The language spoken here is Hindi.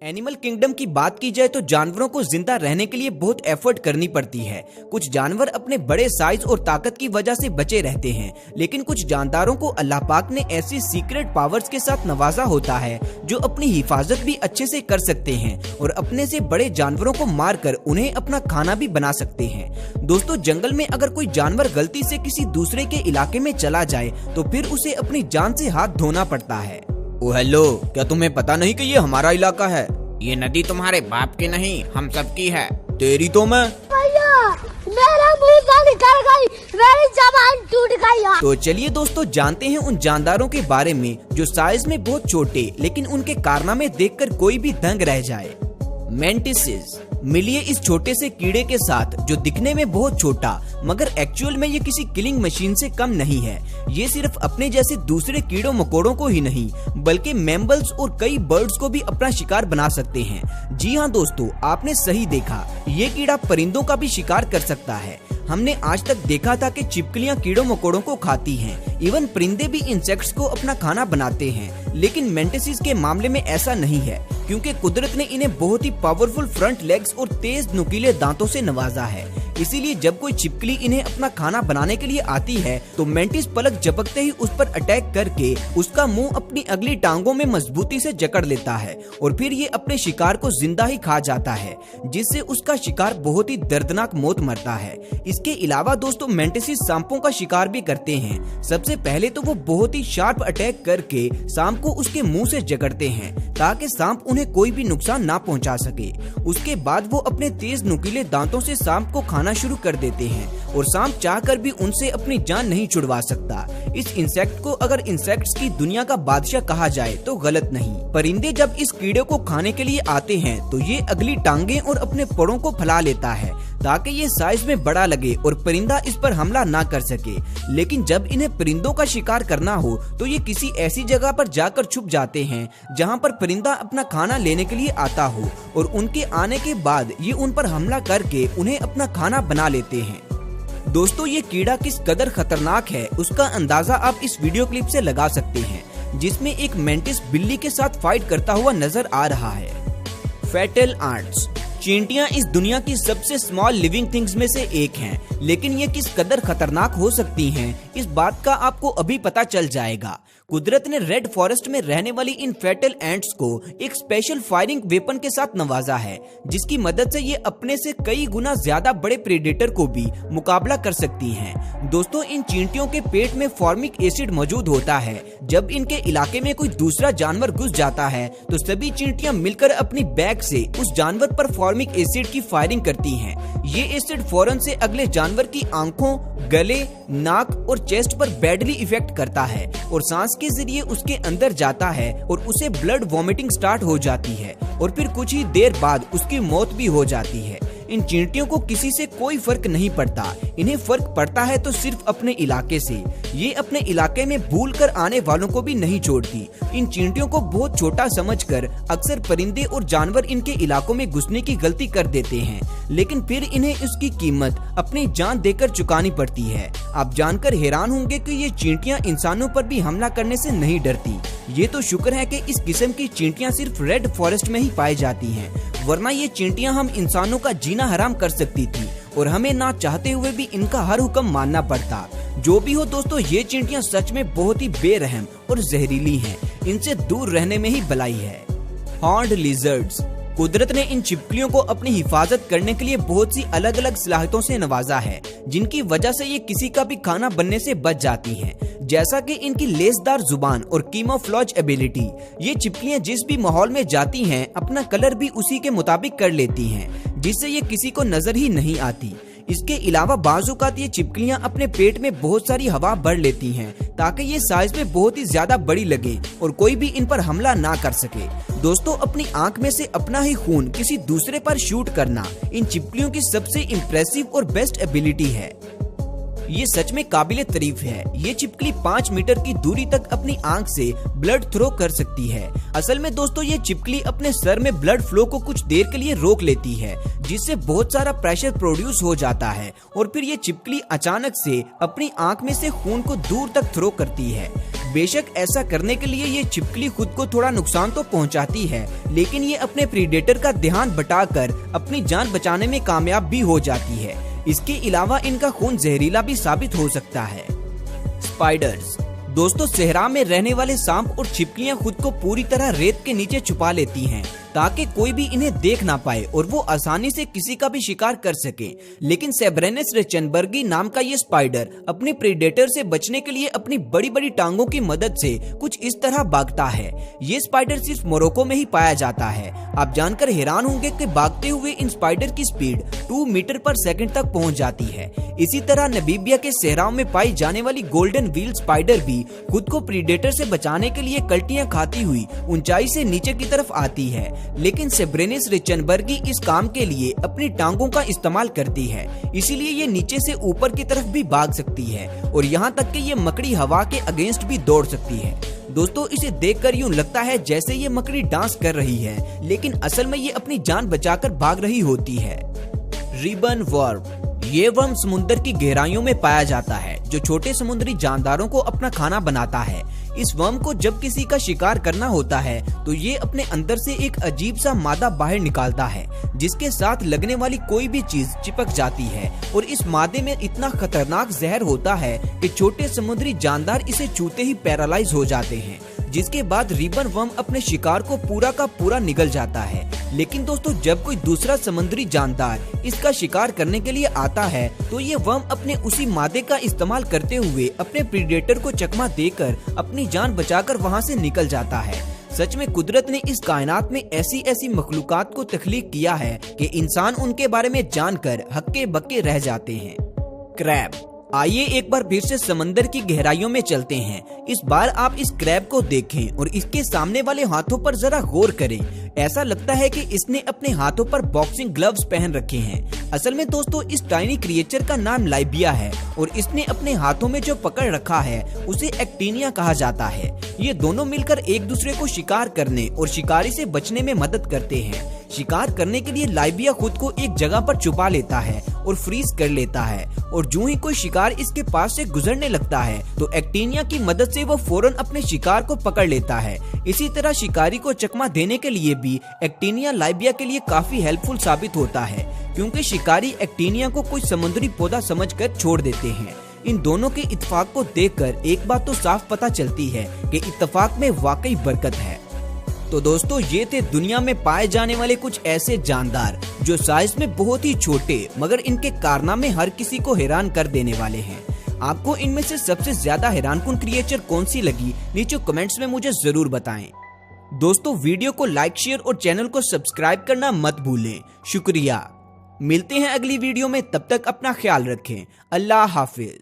एनिमल किंगडम की बात की जाए तो जानवरों को जिंदा रहने के लिए बहुत एफर्ट करनी पड़ती है। कुछ जानवर अपने बड़े साइज और ताकत की वजह से बचे रहते हैं, लेकिन कुछ जानदारों को अल्लाह पाक ने ऐसी सीक्रेट पावर्स के साथ नवाजा होता है जो अपनी हिफाजत भी अच्छे से कर सकते हैं और अपने से बड़े जानवरों को मारकर उन्हें अपना खाना भी बना सकते हैं। दोस्तों, जंगल में अगर कोई जानवर गलती से किसी दूसरे के इलाके में चला जाए तो फिर उसे अपनी जान से हाथ धोना पड़ता है। ओ हेलो, क्या तुम्हें पता नहीं कि ये हमारा इलाका है? ये नदी तुम्हारे बाप की नहीं, हम सबकी है। तेरी तो मैं भैया, मेरा मुंह से निकल गई, मेरी जबान टूट गई। तो चलिए दोस्तों, जानते हैं उन जानदारों के बारे में जो साइज में बहुत छोटे लेकिन उनके कारनामे देखकर कोई भी दंग रह जाए। मेंटिसेस। मिलिए इस छोटे से कीड़े के साथ जो दिखने में बहुत छोटा मगर एक्चुअल में ये किसी किलिंग मशीन से कम नहीं है। ये सिर्फ अपने जैसे दूसरे कीड़ों मकोड़ों को ही नहीं बल्कि मैमल्स और कई बर्ड्स को भी अपना शिकार बना सकते हैं। जी हाँ दोस्तों, आपने सही देखा, ये कीड़ा परिंदों का भी शिकार कर सकता है। हमने आज तक देखा था कि छिपकलियां कीड़ों मकोड़ों को खाती हैं, इवन परिंदे भी इंसेक्ट्स को अपना खाना बनाते हैं, लेकिन मेंटिसेस के मामले में ऐसा नहीं है क्योंकि कुदरत ने इन्हें बहुत ही पावरफुल फ्रंट लेग्स और तेज नुकीले दांतों से नवाजा है। इसीलिए जब कोई छिपकली इन्हें अपना खाना बनाने के लिए आती है तो मेंटिस पलक झपकते ही उस पर अटैक करके उसका मुंह अपनी अगली टांगों में मजबूती से जकड़ लेता है और फिर ये अपने शिकार को जिंदा ही खा जाता है, जिससे उसका शिकार बहुत ही दर्दनाक मौत मरता है। इसके अलावा दोस्तों, मेंटिस सांपों का शिकार भी करते हैं। सबसे पहले तो वो बहुत ही शार्प अटैक करके सांप को उसके मुंह से जकड़ते हैं ताकि सांप उन्हें कोई भी नुकसान ना पहुंचा सके। उसके बाद वो अपने तेज नुकीले दांतों से सांप को खाना शुरू कर देते हैं और सांप चाहकर भी उनसे अपनी जान नहीं छुड़वा सकता। इस इंसेक्ट को अगर इंसेक्ट्स की दुनिया का बादशाह कहा जाए तो गलत नहीं। परिंदे जब इस कीड़े को खाने के लिए आते हैं तो ये अगली टांगे और अपने परों को फैला लेता है ताकि ये साइज में बड़ा लगे और परिंदा इस पर हमला ना कर सके। लेकिन जब इन्हें परिंदों का शिकार करना हो तो ये किसी ऐसी जगह पर जाकर छुप जाते हैं जहाँ पर परिंदा अपना खाना लेने के लिए आता हो और उनके आने के बाद ये उन पर हमला करके उन्हें अपना खाना बना लेते हैं। दोस्तों, ये कीड़ा किस कदर खतरनाक है उसका अंदाजा आप इस वीडियो क्लिप से लगा सकते हैं, जिसमें एक मेंटिस बिल्ली के साथ फाइट करता हुआ नजर आ रहा है। Fatal ants. चींटियां इस दुनिया की सबसे स्मॉल लिविंग थिंग्स में से एक हैं, लेकिन ये किस कदर खतरनाक हो सकती हैं इस बात का आपको अभी पता चल जाएगा। कुदरत ने रेड फॉरेस्ट में रहने वाली इन फैटल एंट्स को एक स्पेशल फायरिंग वेपन के साथ नवाजा है, जिसकी मदद से ये अपने से कई गुना ज्यादा बड़े प्रेडेटर को भी मुकाबला कर सकती हैं। दोस्तों, इन चींटियों के पेट में फॉर्मिक एसिड मौजूद होता है। जब इनके इलाके में कोई दूसरा जानवर घुस जाता है तो सभी चींटियां मिलकर अपनी बैग से उस जानवर पर फॉर्मिक एसिड की फायरिंग करती हैं। ये एसिड फौरन से अगले जानवर की आंखों, गले, नाक और चेस्ट पर बैडली इफेक्ट करता है और सांस के जरिए उसके अंदर जाता है और उसे ब्लड वॉमिटिंग स्टार्ट हो जाती है और फिर कुछ ही देर बाद उसकी मौत भी हो जाती है। इन चींटियों को किसी से कोई फर्क नहीं पड़ता, इन्हें फर्क पड़ता है तो सिर्फ अपने इलाके से। ये अपने इलाके में भूल कर आने वालों को भी नहीं छोड़ती। इन चींटियों को बहुत छोटा समझकर अक्सर परिंदे और जानवर इनके इलाकों में घुसने की गलती कर देते हैं, लेकिन फिर इन्हें उसकी कीमत अपनी जान देकर चुकानी पड़ती है। आप जानकर हैरान होंगे कि ये चींटियां इंसानों पर भी हमला करने से नहीं डरती। ये तो शुक्र है कि इस किस्म की चींटियां सिर्फ रेड फॉरेस्ट में ही पाई जाती हैं, वरना ये चींटियां हम इंसानों का जीना हराम कर सकती थी और हमें ना चाहते हुए भी इनका हर हुक्म मानना पड़ता। जो भी हो दोस्तों, ये चींटियां सच में बहुत ही बेरहम और जहरीली हैं। इनसे दूर रहने में ही भलाई है। Horned lizards. कुदरत ने इन छिपकलियों को अपनी हिफाजत करने के लिए बहुत सी अलग अलग सलाहियतों से नवाजा है, जिनकी वजह से ये किसी का भी खाना बनने से बच जाती हैं। जैसा कि इनकी लेसदार जुबान और कीमोफ्लेज एबिलिटी। ये छिपकलियां जिस भी माहौल में जाती हैं अपना कलर भी उसी के मुताबिक कर लेती हैं, जिससे ये किसी को नजर ही नहीं आती। इसके अलावा बाज़-औक़ात ये छिपकलियां अपने पेट में बहुत सारी हवा भर लेती हैं ताकि ये साइज में बहुत ही ज्यादा बड़ी लगे और कोई भी इन पर हमला ना कर सके। दोस्तों, अपनी आंख में से अपना ही खून किसी दूसरे पर शूट करना इन छिपकलियों की सबसे इम्प्रेसिव और बेस्ट एबिलिटी है। ये सच में काबिले तारीफ है। ये छिपकली 5 मीटर की दूरी तक अपनी आंख से ब्लड थ्रो कर सकती है। असल में दोस्तों ये छिपकली अपने सर में ब्लड फ्लो को कुछ देर के लिए रोक लेती है, जिससे बहुत सारा प्रेशर प्रोड्यूस हो जाता है और फिर ये छिपकली अचानक से अपनी आंख में से खून को दूर तक थ्रो करती है। बेशक ऐसा करने के लिए ये छिपकली खुद को थोड़ा नुकसान तो पहुंचाती है, लेकिन ये अपने प्रीडेटर का ध्यान बटाकर अपनी जान बचाने में कामयाब भी हो जाती है। इसके अलावा इनका खून जहरीला भी साबित हो सकता है। स्पाइडर्स दोस्तों, सहरा में रहने वाले सांप और छिपकलियां खुद को पूरी तरह रेत के नीचे छुपा लेती हैं ताकि कोई भी इन्हें देख ना पाए और वो आसानी से किसी का भी शिकार कर सके। लेकिन सेब्रेनिस रेचनबर्गी नाम का ये स्पाइडर अपने प्रेडेटर से बचने के लिए अपनी बड़ी बड़ी टांगों की मदद से कुछ इस तरह भागता है। ये स्पाइडर सिर्फ मोरक्को में ही पाया जाता है। आप जानकर हैरान होंगे कि भागते हुए इन स्पाइडर की स्पीड 2 मीटर पर सेकंड तक पहुंच जाती है। इसी तरह नमीबिया के सहराओं में पाई जाने वाली गोल्डन व्हील स्पाइडर भी खुद को प्रीडेटर से बचाने के लिए कल्टियां खाती हुई ऊंचाई से नीचे की तरफ आती है, लेकिन सेब्रेनिस रेचनबर्गी इस काम के लिए अपनी टांगों का इस्तेमाल करती है, इसीलिए ये नीचे से ऊपर की तरफ भी भाग सकती है और यहाँ तक कि ये मकड़ी हवा के अगेंस्ट भी दौड़ सकती है। दोस्तों इसे देखकर यूं लगता है जैसे ये मकड़ी डांस कर रही है, लेकिन असल में ये अपनी जान बचाकर भाग रही होती है। रिबन वर्म, ये वर्म समुद्र की गहराइयों में पाया जाता है जो छोटे समुद्री जानदारों को अपना खाना बनाता है। इस वर्म को जब किसी का शिकार करना होता है तो ये अपने अंदर से एक अजीब सा मादा बाहर निकालता है जिसके साथ लगने वाली कोई भी चीज चिपक जाती है और इस मादे में इतना खतरनाक जहर होता है कि छोटे समुद्री जानदार इसे छूते ही पैरालाइज हो जाते हैं, जिसके बाद रिबन वर्म अपने शिकार को पूरा का पूरा निगल जाता है। लेकिन दोस्तों जब कोई दूसरा समुद्री जानदार इसका शिकार करने के लिए आता है तो ये वर्म अपने उसी मादे का इस्तेमाल करते हुए अपने प्रीडेटर को चकमा देकर अपनी जान बचाकर वहाँ से निकल जाता है। सच में कुदरत ने इस कायनात में ऐसी ऐसी मखलूकात को तख्लीक किया है कि इंसान उनके बारे में जानकर हक्के बक्के रह जाते हैं। क्रैब, आइए एक बार फिर से समंदर की गहराइयों में चलते हैं। इस बार आप इस क्रैब को देखें और इसके सामने वाले हाथों पर जरा गौर करें। ऐसा लगता है कि इसने अपने हाथों पर बॉक्सिंग ग्लव्स पहन रखे हैं। असल में दोस्तों इस टाइनी क्रिएचर का नाम लाइबिया है और इसने अपने हाथों में जो पकड़ रखा है उसे एक्टिनिया कहा जाता है। ये दोनों मिलकर एक दूसरे को शिकार करने और शिकारी से बचने में मदद करते हैं। शिकार करने के लिए लाइबिया खुद को एक जगह पर छुपा लेता है और फ्रीज कर लेता है और जो ही कोई शिकार इसके पास से गुजरने लगता है तो एक्टिनिया की मदद से वो फौरन अपने शिकार को पकड़ लेता है। इसी तरह शिकारी को चकमा देने के लिए भी एक्टिनिया लाइबिया के लिए काफी हेल्पफुल साबित होता है, क्योंकि शिकारी एक्टिनिया को कोई समुद्री पौधा समझकर छोड़ देते हैं। इन दोनों के इत्तेफाक को देखकर एक बात तो साफ पता चलती है कि इत्तेफाक में वाकई बरकत है। तो दोस्तों ये थे दुनिया में पाए जाने वाले कुछ ऐसे जानदार जो साइज में बहुत ही छोटे मगर इनके कारनामे हर किसी को हैरान कर देने वाले हैं। आपको इनमें से सबसे ज्यादा हैरानकुन क्रिएचर कौन सी लगी नीचे कमेंट्स में मुझे जरूर बताएं। दोस्तों वीडियो को लाइक शेयर और चैनल को सब्सक्राइब करना मत भूलें। शुक्रिया। मिलते हैं अगली वीडियो में, तब तक अपना ख्याल रखें। अल्लाह हाफिज।